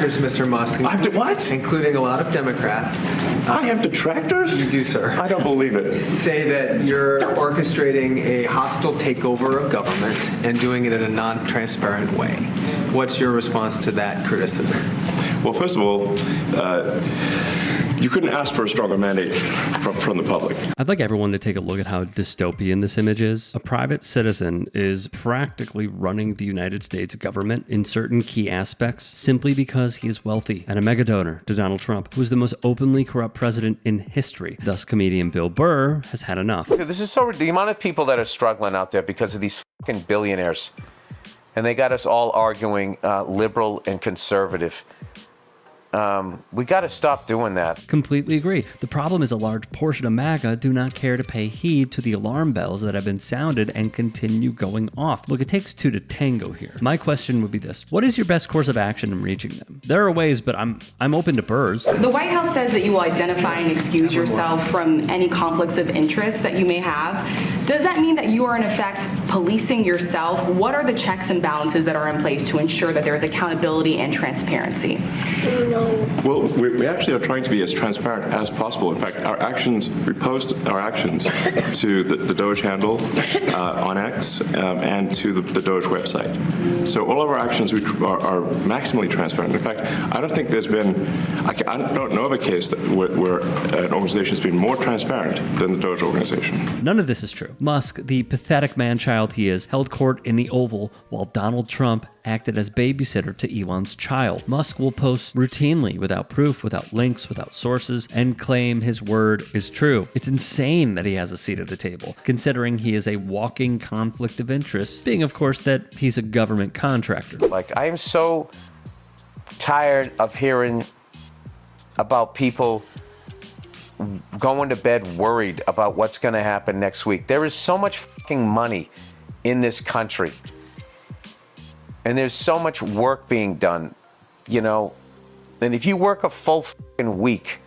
detractors, Mr. Musk. I have to what? Including a lot of Democrats. I have detractors? You do, sir. I don't believe it. Say that you're orchestrating a hostile takeover of government and doing it in a non-transparent way. What's your response to that criticism? Well, first of all, you couldn't ask for a stronger mandate from the public. I'd like everyone to take a look at how dystopian this image is. A private citizen is practically running the United States government in certain key aspects simply because he is wealthy and a mega donor to Donald Trump, who is the most openly corrupt president in history. Thus, comedian Bill Burr has had enough. This is so the amount of people that are struggling out there because of these fucking billionaires. And they got us all arguing liberal and conservative. We got to stop doing that. Completely agree. The problem is a large portion of MAGA do not care to pay heed to the alarm bells that have been sounded and continue going off. Look, it takes two to tango here. My question would be this. What is your best course of action in reaching them? There are ways, but I'm open to Burr's. The White House says that you will identify and excuse yourself from any conflicts of interest that you may have. Does that mean that you are in effect policing yourself? What are the checks and balances that are in place to ensure that there is accountability and transparency? Well, we actually are trying to be as transparent as possible. In fact, our actions, we post our actions to the DOGE handle on X and to the DOGE website. So all of our actions are maximally transparent. In fact, I don't think there's been, I don't know of a case where an organization has been more transparent than the DOGE organization. None of this is true. Musk, the pathetic man-child he is, held court in the Oval while Donald Trump acted as babysitter to Elon's child. Musk will post routinely without proof, without links, without sources, and claim his word is true. It's insane that he has a seat at the table, considering he is a walking conflict of interest, being, of course, that he's a government contractor. Like, I am so tired of hearing about people going to bed worried about what's going to happen next week. There is so much fucking money in this country. And there's so much work being done, you know. And if you work a full fucking week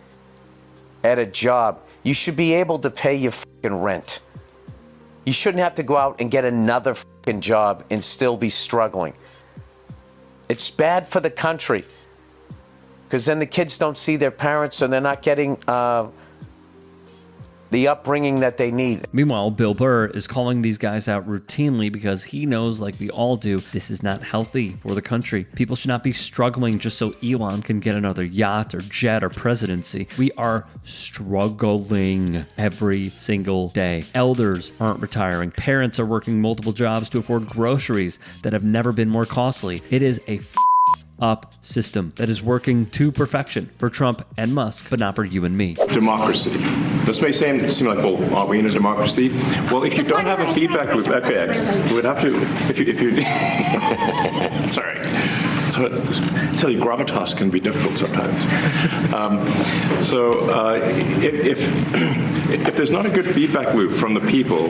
at a job, you should be able to pay your fucking rent. You shouldn't have to go out and get another fucking job and still be struggling. It's bad for the country because then the kids don't see their parents and they're not getting the upbringing that they need. Meanwhile, Bill Burr is calling these guys out routinely because he knows, like we all do, this is not healthy for the country. People should not be struggling just so Elon can get another yacht or jet or presidency. We are struggling every single day. Elders aren't retiring. Parents are working multiple jobs to afford groceries that have never been more costly. It is a up system that is working to perfection for Trump and Musk, but not for you and me. Democracy. This may seem like, well, are we in a democracy? Well, if you don't have a feedback loop, FAX, you would have to, if you sorry. So, I tell you, gravitas can be difficult sometimes. If there's not a good feedback loop from the people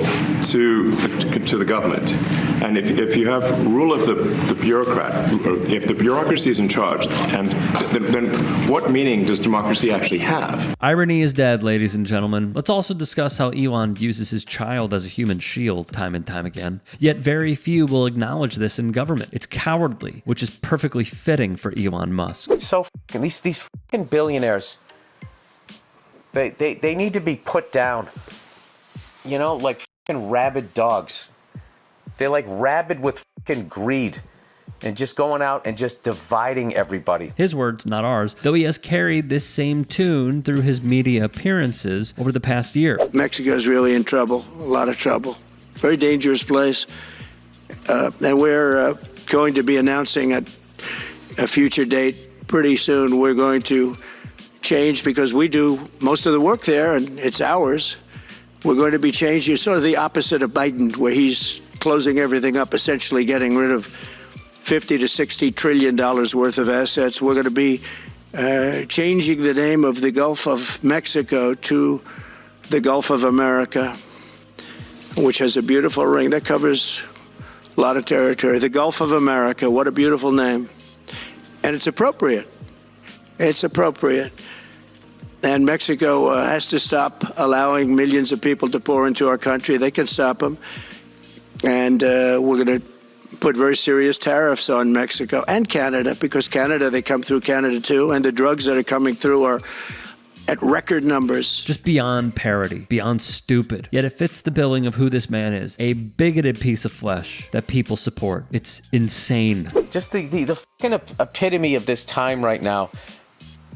to the government, and if you have rule of the bureaucrat, if the bureaucracy is in charge, and then what meaning does democracy actually have? Irony is dead, ladies and gentlemen. Let's also discuss how Elon uses his child as a human shield time and time again. Yet very few will acknowledge this in government. It's cowardly, which is perfectly fitting for Elon Musk. It's so fucking, these fucking billionaires, they need to be put down. You know, like fucking rabid dogs. They're like rabid with fucking greed and just going out and just dividing everybody. His words, not ours, though he has carried this same tune through his media appearances over the past year. Mexico's really in trouble, a lot of trouble. Very dangerous place. And we're going to be announcing a future date pretty soon. We're going to change because we do most of the work there and it's ours. We're going to be changing sort of the opposite of Biden, where he's closing everything up, essentially getting rid of $50 to $60 trillion worth of assets. We're going to be changing the name of the Gulf of Mexico to the Gulf of America, which has a beautiful ring that covers a lot of territory. The Gulf of America, what a beautiful name. And it's appropriate. It's appropriate. And Mexico has to stop allowing millions of people to pour into our country. They can stop them. And we're going to put very serious tariffs on Mexico and Canada, because Canada, they come through Canada too, and the drugs that are coming through are at record numbers. Just beyond parody, beyond stupid. Yet it fits the billing of who this man is. A bigoted piece of flesh that people support. It's insane. Just the fucking epitome of this time right now.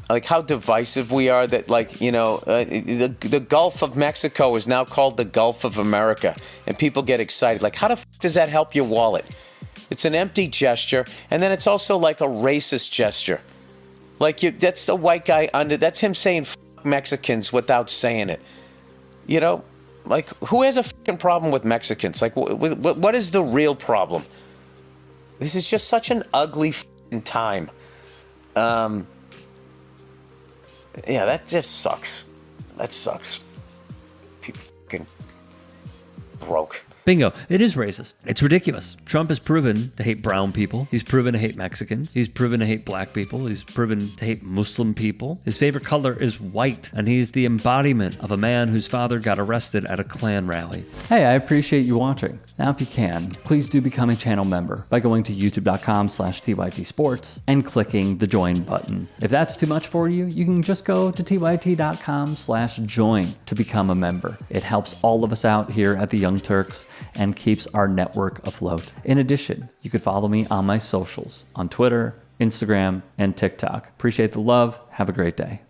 Like how divisive we are, that like, you know, the Gulf of Mexico is now called the Gulf of America, and people get excited. Like, how the fuck does that help your wallet? It's an empty gesture, and then it's also like a racist gesture. Like, that's the white guy that's him saying fuck Mexicans without saying it. You know, like, who has a fucking problem with Mexicans? Like, what is the real problem? This is just such an ugly fucking time. Yeah, that just sucks. That sucks. People fucking broke. Bingo. It is racist. It's ridiculous. Trump has proven to hate brown people. He's proven to hate Mexicans. He's proven to hate black people. He's proven to hate Muslim people. His favorite color is white, and he's the embodiment of a man whose father got arrested at a Klan rally. Hey, I appreciate you watching. Now, if you can, please do become a channel member by going to youtube.com/TYT Sports and clicking the join button. If that's too much for you, you can just go to tyt.com/join to become a member. It helps all of us out here at the Young Turks and keeps our network afloat. In addition, you could follow me on my socials on Twitter, Instagram, and TikTok. Appreciate the love. Have a great day.